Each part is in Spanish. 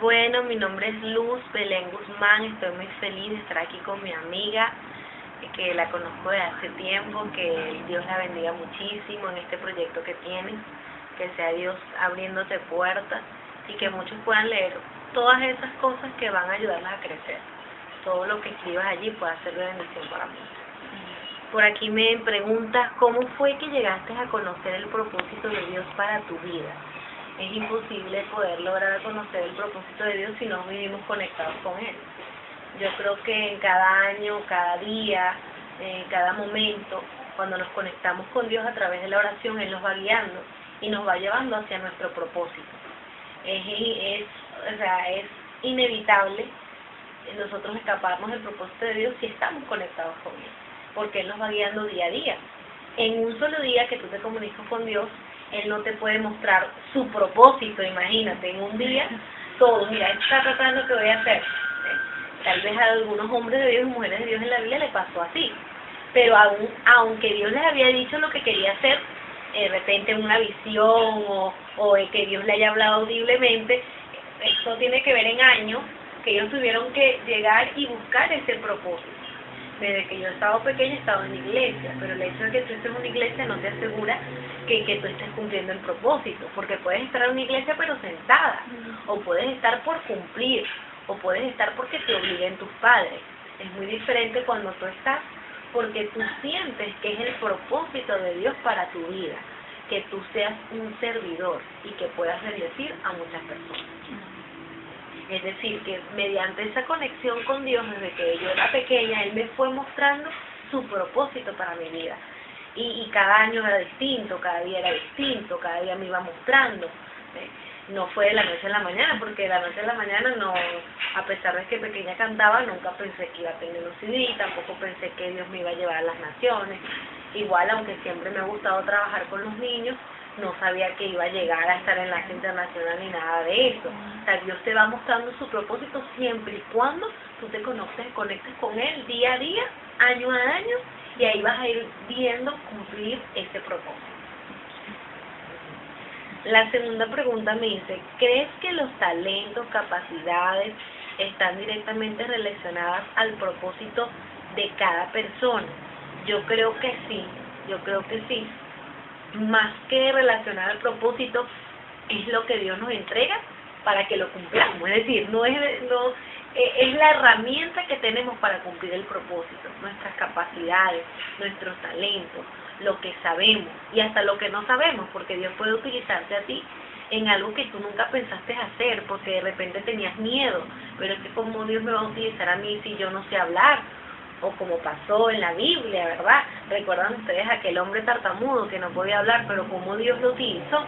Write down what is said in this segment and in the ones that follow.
Bueno, mi nombre es Luz Belén Guzmán, estoy muy feliz de estar aquí con mi amiga, que la conozco de hace tiempo, que Dios la bendiga muchísimo en este proyecto que tienes, que sea Dios abriéndote puertas y que muchos puedan leer todas esas cosas que van a ayudarlas a crecer. Todo lo que escribas allí puede ser de bendición para muchos. Por aquí me preguntas cómo fue que llegaste a conocer el propósito de Dios para tu vida. Es imposible poder lograr conocer el propósito de Dios si no vivimos conectados con Él. Yo creo que en cada año, cada día, cada momento, cuando nos conectamos con Dios a través de la oración, Él nos va guiando y nos va llevando hacia nuestro propósito. Es inevitable nosotros escaparnos del propósito de Dios si estamos conectados con Él, porque Él nos va guiando día a día. En un solo día que tú te comunicas con Dios, Él no te puede mostrar su propósito, imagínate, en un día, todo, mira, Él está tratando que voy a hacer. Tal vez a algunos hombres de Dios y mujeres de Dios en la Biblia le pasó así, pero aunque Dios les había dicho lo que quería hacer, de repente una visión o que Dios le haya hablado audiblemente, esto tiene que ver en años que ellos tuvieron que llegar y buscar ese propósito. Desde que yo estaba pequeña he estado en la iglesia, pero el hecho de que tú estés en una iglesia no te asegura que tú estés cumpliendo el propósito, porque puedes estar en una iglesia pero sentada, o puedes estar por cumplir, o puedes estar porque te obliguen tus padres. Es muy diferente cuando tú estás porque tú sientes que es el propósito de Dios para tu vida, que tú seas un servidor y que puedas bendecir a muchas personas. Es decir, que mediante esa conexión con Dios, desde que yo era pequeña, Él me fue mostrando su propósito para mi vida. Y cada año era distinto, cada día era distinto, cada día me iba mostrando. No fue de la noche a la mañana, porque de la noche a la mañana no, a pesar de que pequeña cantaba, nunca pensé que iba a tener un CD, tampoco pensé que Dios me iba a llevar a las naciones. Igual, aunque siempre me ha gustado trabajar con los niños, no sabía que iba a llegar a estar en enlace internacional ni nada de eso. O sea, Dios te va mostrando su propósito siempre y cuando tú te conectes con Él día a día, año a año, y ahí vas a ir viendo cumplir ese propósito. La segunda pregunta me dice, ¿crees que los talentos, capacidades están directamente relacionadas al propósito de cada persona? Yo creo que sí. Más que relacionar al propósito, es lo que Dios nos entrega para que lo cumplamos. Es decir, es la herramienta que tenemos para cumplir el propósito, nuestras capacidades, nuestros talentos, lo que sabemos y hasta lo que no sabemos, porque Dios puede utilizarte a ti en algo que tú nunca pensaste hacer, porque de repente tenías miedo, pero es que como Dios me va a utilizar a mí si yo no sé hablar, o como pasó en la Biblia, ¿verdad? ¿Recuerdan ustedes aquel hombre tartamudo que no podía hablar, pero cómo Dios lo utilizó?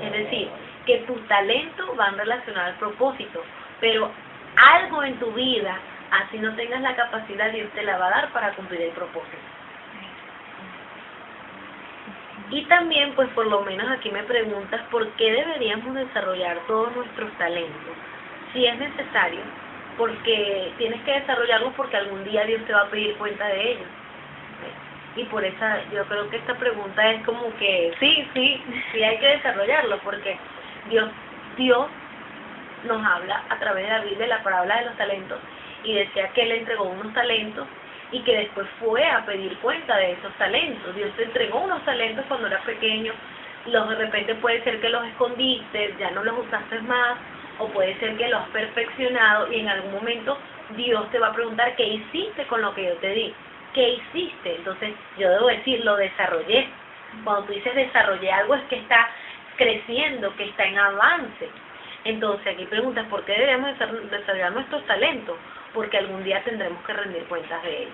Es decir, que tus talentos van relacionados al propósito, pero algo en tu vida, así no tengas la capacidad, Dios te la va a dar para cumplir el propósito. Y también, pues por lo menos aquí me preguntas, ¿por qué deberíamos desarrollar todos nuestros talentos? Si es necesario, porque tienes que desarrollarlos porque algún día Dios te va a pedir cuenta de ellos. Y por eso yo creo que esta pregunta es como que sí hay que desarrollarlo, porque Dios nos habla a través de la Biblia, la parábola de los talentos, y decía que Él entregó unos talentos y que después fue a pedir cuenta de esos talentos. Dios te entregó unos talentos cuando eras pequeño, de repente puede ser que los escondiste, ya no los usaste más, o puede ser que los has perfeccionado y en algún momento Dios te va a preguntar qué hiciste con lo que yo te di, qué hiciste. Entonces yo debo decir, lo desarrollé. Cuando tú dices desarrollé algo es que está creciendo, que está en avance. Entonces aquí preguntas, ¿por qué deberíamos desarrollar nuestros talentos? Porque algún día tendremos que rendir cuentas de ellos.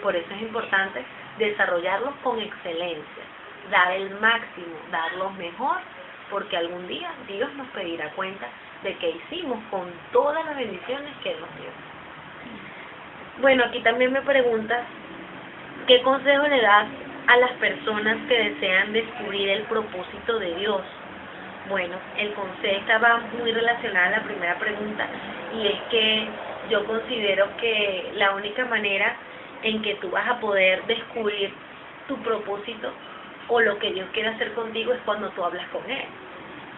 Por eso es importante desarrollarlos con excelencia, dar el máximo, dar lo mejor, porque algún día Dios nos pedirá cuenta de qué hicimos con todas las bendiciones que Él nos dio. Bueno, aquí también me preguntas, ¿qué consejo le das a las personas que desean descubrir el propósito de Dios? Bueno, el consejo estaba muy relacionado a la primera pregunta, y es que yo considero que la única manera en que tú vas a poder descubrir tu propósito o lo que Dios quiere hacer contigo es cuando tú hablas con Él.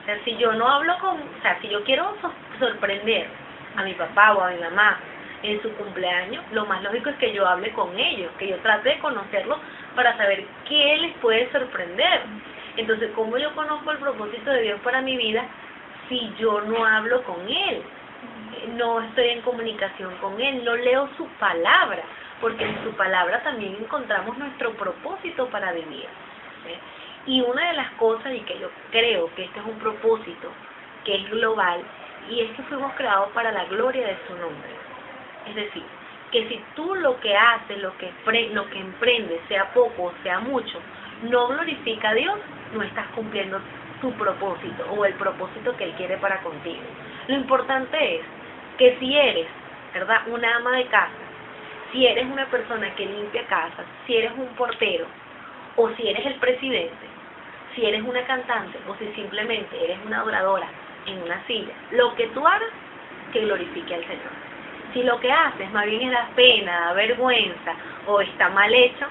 O sea, si yo no hablo o sea, si yo quiero sorprender a mi papá o a mi mamá en su cumpleaños, lo más lógico es que yo hable con ellos, que yo trate de conocerlos para saber qué les puede sorprender. Entonces, ¿cómo yo conozco el propósito de Dios para mi vida si yo no hablo con Él? No estoy en comunicación con Él, no leo su palabra, porque en su palabra también encontramos nuestro propósito para vivir. ¿Sí? Y una de las cosas, y que yo creo que este es un propósito que es global, y es que fuimos creados para la gloria de su nombre. Es decir, que si tú lo que haces, lo que emprendes, sea poco o sea mucho, no glorifica a Dios, no estás cumpliendo tu propósito o el propósito que Él quiere para contigo. Lo importante es que si eres, ¿verdad?, una ama de casa, si eres una persona que limpia casas, si eres un portero, o si eres el presidente, si eres una cantante, o si simplemente eres una adoradora en una silla, lo que tú hagas, que glorifique al Señor. Si lo que haces más bien es da pena, da vergüenza, o está mal hecho,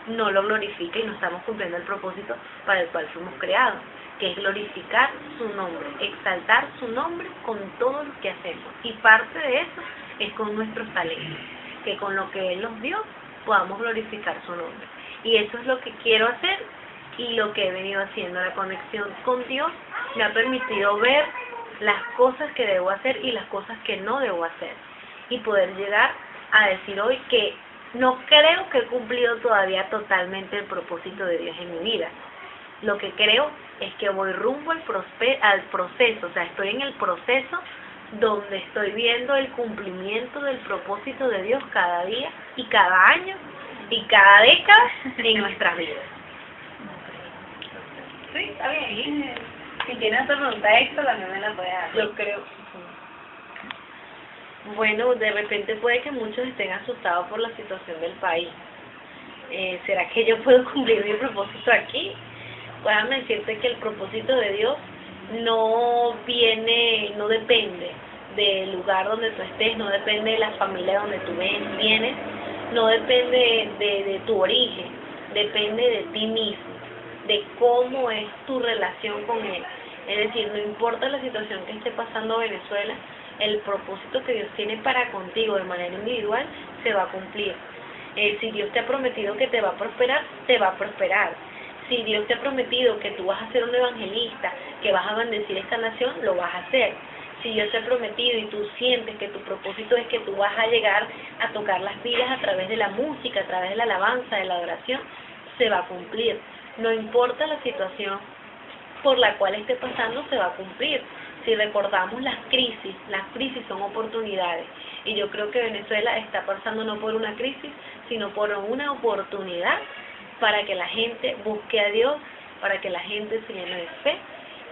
no lo glorifica y no estamos cumpliendo el propósito para el cual fuimos creados, que es glorificar su nombre, exaltar su nombre con todo lo que hacemos. Y parte de eso es con nuestros talentos, que con lo que Él nos dio podamos glorificar su nombre. Y eso es lo que quiero hacer y lo que he venido haciendo. La conexión con Dios me ha permitido ver las cosas que debo hacer y las cosas que no debo hacer. Y poder llegar a decir hoy que no creo que he cumplido todavía totalmente el propósito de Dios en mi vida. Lo que creo es que voy rumbo al proceso, o sea, estoy en el proceso donde estoy viendo el cumplimiento del propósito de Dios cada día y cada año y cada década en nuestras vidas. Sí, está bien. Si tienes otra pregunta extra, también me la puedes dar. Yo creo. Bueno, de repente puede que muchos estén asustados por la situación del país. ¿Será que yo puedo cumplir mi propósito aquí? Déjame decirte que el propósito de Dios no depende del lugar donde tú estés, no depende de la familia donde tú vienes, no depende de tu origen, depende de ti mismo, de cómo es tu relación con Él. Es decir, no importa la situación que esté pasando Venezuela, el propósito que Dios tiene para contigo de manera individual se va a cumplir. Si Dios te ha prometido que te va a prosperar, te va a prosperar. Si Dios te ha prometido que tú vas a ser un evangelista, que vas a bendecir esta nación, lo vas a hacer. Si Dios te ha prometido y tú sientes que tu propósito es que tú vas a llegar a tocar las vidas a través de la música, a través de la alabanza, de la adoración, se va a cumplir. No importa la situación por la cual esté pasando, se va a cumplir. Si recordamos las crisis son oportunidades. Y yo creo que Venezuela está pasando no por una crisis, sino por una oportunidad para que la gente busque a Dios, para que la gente se llene de fe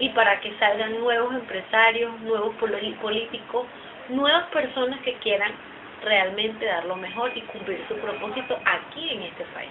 y para que salgan nuevos empresarios, nuevos políticos, nuevas personas que quieran realmente dar lo mejor y cumplir su propósito aquí en este país.